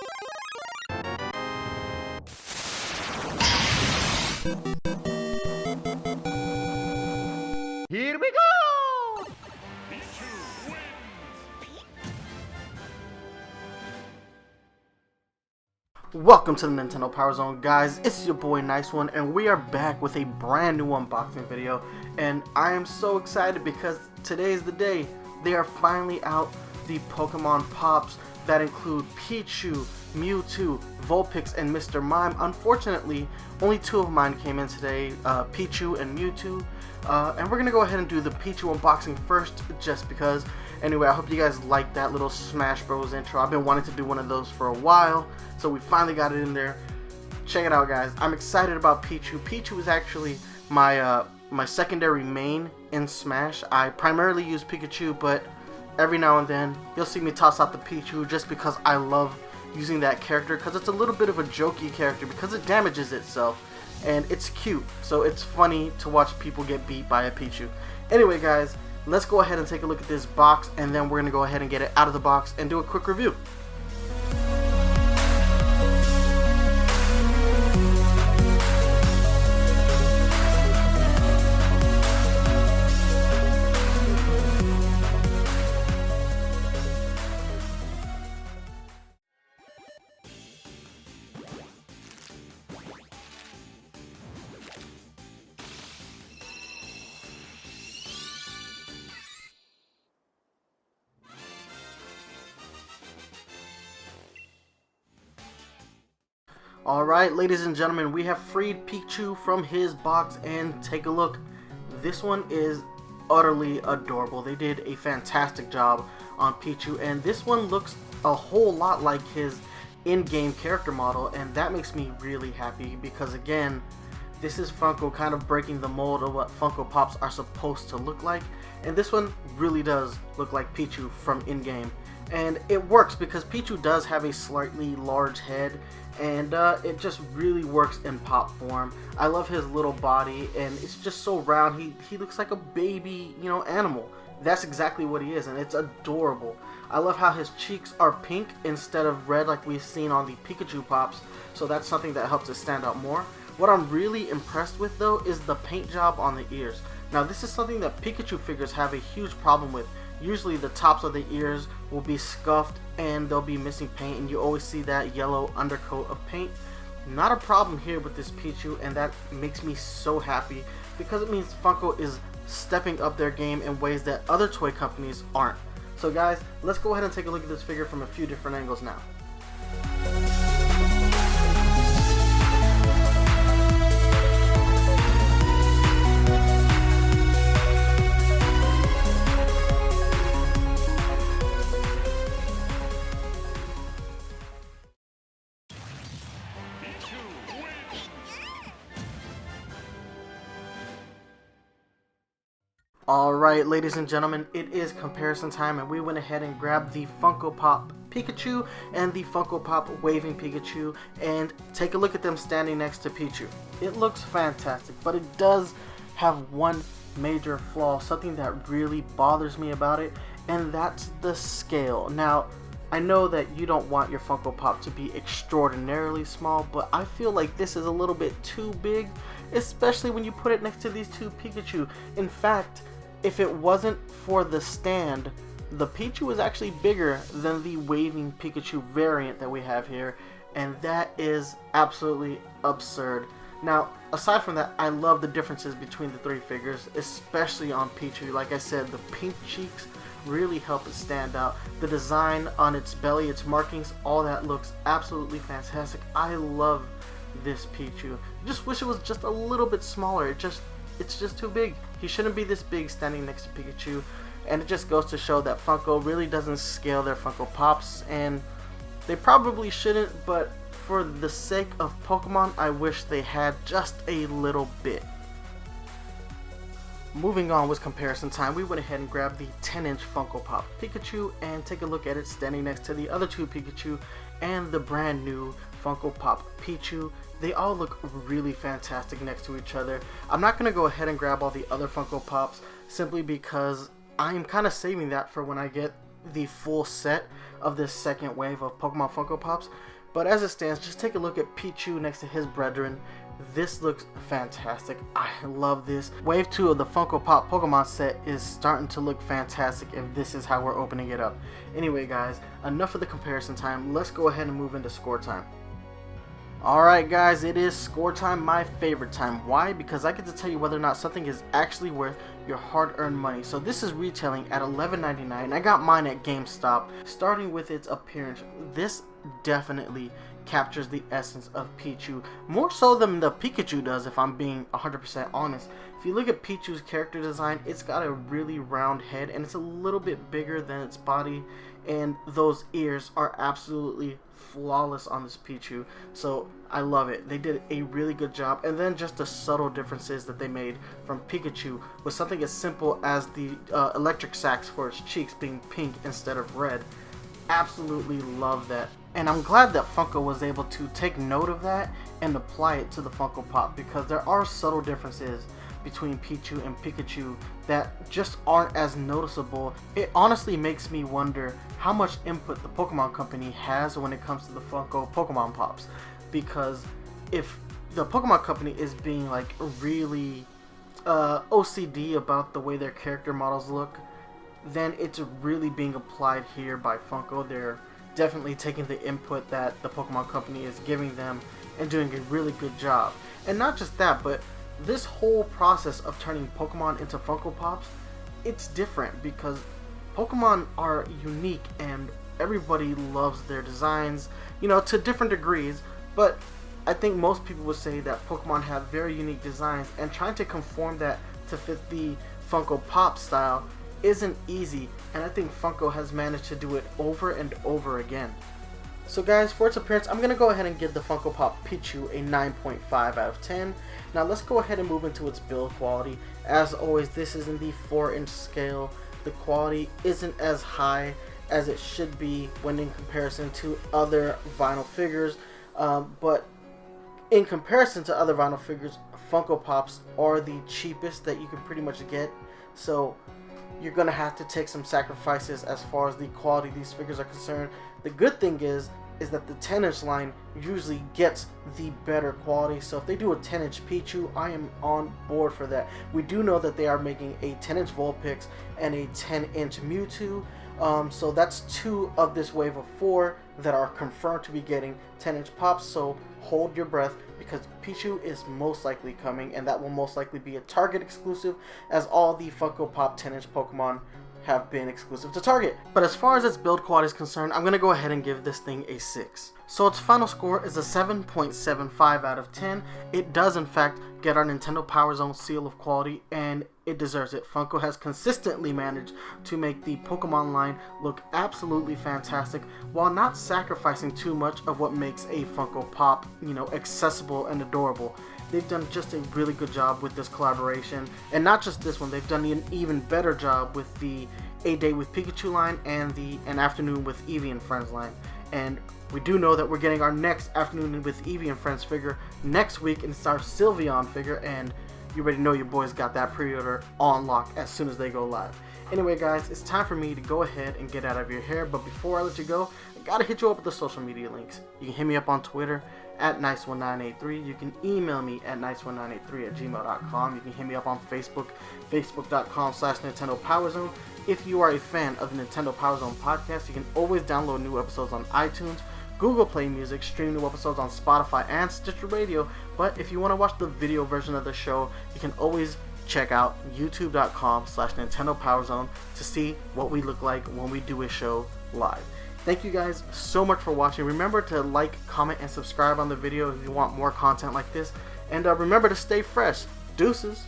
Here we go! Welcome to the Nintendo Power Zone, guys. It's your boy NyceOne, and we are back with a brand new unboxing video. And I am so excited because today is the day. They are finally out, the Pokemon Pops that include Pichu, Mewtwo, Vulpix, and Mr. Mime. Unfortunately, only two of mine came in today, Pichu and Mewtwo. And we're going to go ahead and do the Pichu unboxing first, just because. Anyway, I hope you guys like that little Smash Bros intro. I've been wanting to do one of those for a while, so we finally got it in there. Check it out, guys. I'm excited about Pichu. Pichu is actually my my secondary main in Smash. I primarily use Pikachu, but every now and then you'll see me toss out the Pichu just because I love using that character, because it's a little bit of a jokey character because it damages itself and it's cute, so it's funny to watch people get beat by a Pichu. Anyway, guys, let's go ahead and take a look at this box, and then we're going to go ahead and get it out of the box and do a quick review. Alright, ladies and gentlemen, we have freed Pichu from his box, and take a look. This one is utterly adorable. They did a fantastic job on Pichu, and this one looks a whole lot like his in-game character model, and that makes me really happy because, again, this is Funko kind of breaking the mold of what Funko Pops are supposed to look like, and this one really does look like Pichu from in-game. And it works because Pichu does have a slightly large head, and it just really works in pop form. I love his little body, and it's just so round. He looks like a baby, you know, animal. That's exactly what he is, and it's adorable. I love how his cheeks are pink instead of red like we've seen on the Pikachu Pops, so that's something that helps it stand out more. What I'm really impressed with, though, is the paint job on the ears. Now, this is something that Pikachu figures have a huge problem with. Usually the tops of the ears will be scuffed and they'll be missing paint, and you always see that yellow undercoat of paint. Not a problem here with this Pichu, and that makes me so happy because it means Funko is stepping up their game in ways that other toy companies aren't. So guys, let's go ahead and take a look at this figure from a few different angles now. Alright, ladies and gentlemen, it is comparison time, and we went ahead and grabbed the Funko Pop Pikachu and the Funko Pop Waving Pikachu, and take a look at them standing next to Pichu. It looks fantastic, but it does have one major flaw, something that really bothers me about it, and that's the scale. Now, I know that you don't want your Funko Pop to be extraordinarily small, but I feel like this is a little bit too big, especially when you put it next to these two Pikachu. In fact, if it wasn't for the stand, the Pichu is actually bigger than the Waving Pikachu variant that we have here, and that is absolutely absurd. Now, aside from that, I love the differences between the three figures, especially on Pichu. Like I said, the pink cheeks really help it stand out. The design on its belly, its markings, all that looks absolutely fantastic. I love this Pichu. Just wish it was just a little bit smaller. It's just too big. He shouldn't be this big standing next to Pikachu, and it just goes to show that Funko really doesn't scale their Funko Pops, and they probably shouldn't, but for the sake of Pokemon, I wish they had just a little bit. Moving on with comparison time, we went ahead and grabbed the 10-inch Funko Pop Pikachu, and take a look at it standing next to the other two Pikachu and the brand new Funko Pop Pichu. They all look really fantastic next to each other. I'm not going to go ahead and grab all the other Funko Pops simply because I'm kind of saving that for when I get the full set of this second wave of Pokemon Funko Pops. But as it stands, just take a look at Pichu next to his brethren. This looks fantastic. I love this. Wave 2 of the Funko Pop Pokemon set is starting to look fantastic if this is how we're opening it up. Anyway guys, enough of the comparison time. Let's go ahead and move into score time. Alright guys, it is score time, my favorite time. Why? Because I get to tell you whether or not something is actually worth your hard-earned money. So this is retailing at $11.99. I got mine at GameStop. Starting with its appearance, this definitely captures the essence of Pichu, more so than the Pikachu does, if I'm being 100% honest. If you look at Pichu's character design, it's got a really round head and it's a little bit bigger than its body, and those ears are absolutely flawless on this Pichu, so I love it. They did a really good job. And then just the subtle differences that they made from Pikachu with something as simple as the electric sacs for its cheeks being pink instead of red. Absolutely love that, and I'm glad that Funko was able to take note of that and apply it to the Funko Pop, because there are subtle differences between Pichu and Pikachu that just aren't as noticeable. It honestly makes me wonder how much input the Pokemon Company has when it comes to the Funko Pokemon Pops, because if the Pokemon Company is being like really OCD about the way their character models look, then it's really being applied here by Funko. They're definitely taking the input that the Pokemon Company is giving them and doing a really good job. And not just that, but this whole process of turning Pokemon into Funko Pops, it's different because Pokemon are unique and everybody loves their designs, you know, to different degrees. But I think most people would say that Pokemon have very unique designs, and trying to conform that to fit the Funko Pop style isn't easy, and I think Funko has managed to do it over and over again. So guys, for its appearance, I'm going to go ahead and give the Funko Pop Pichu a 9.5 out of 10. Now let's go ahead and move into its build quality. As always, this is in the 4-inch scale. The quality isn't as high as it should be when in comparison to other vinyl figures, but in comparison to other vinyl figures, Funko Pops are the cheapest that you can pretty much get. So you're going to have to take some sacrifices as far as the quality of these figures are concerned. The good thing is that the 10-inch line usually gets the better quality. So if they do a 10-inch Pichu, I am on board for that. We do know that they are making a 10-inch Vulpix and a 10-inch Mewtwo. So that's 2 of this wave of 4 that are confirmed to be getting 10-inch pops. So hold your breath, because Pichu is most likely coming, and that will most likely be a Target exclusive, as all the Funko Pop 10-inch Pokemon have been exclusive to Target. But as far as its build quality is concerned, I'm going to go ahead and give this thing a 6. So its final score is a 7.75 out of 10. It does in fact get our Nintendo Power Zone seal of quality, and it deserves it. Funko has consistently managed to make the Pokemon line look absolutely fantastic while not sacrificing too much of what makes a Funko Pop, you know, accessible and adorable. They've done just a really good job with this collaboration, and not just this one, they've done an even better job with the A Day with Pikachu line and the An Afternoon with Eevee and Friends line. And we do know that we're getting our next Afternoon with Eevee and Friends figure next week, and it's our Sylveon figure, and you already know your boys got that pre-order on lock as soon as they go live. Anyway guys, it's time for me to go ahead and get out of your hair, but before I let you go, I gotta hit you up with the social media links. You can hit me up on Twitter at NyceOne983. You can email me at NyceOne983@gmail.com. You can hit me up on Facebook, Facebook.com/NintendoPowerZone. If you are a fan of the Nintendo Power Zone podcast, you can always download new episodes on iTunes, Google Play Music, stream new episodes on Spotify and Stitcher Radio. But if you want to watch the video version of the show, you can always check out youtube.com/NintendoPowerZone to see what we look like when we do a show live. Thank you guys so much for watching. Remember to like, comment, and subscribe on the video if you want more content like this. And remember to stay fresh. Deuces.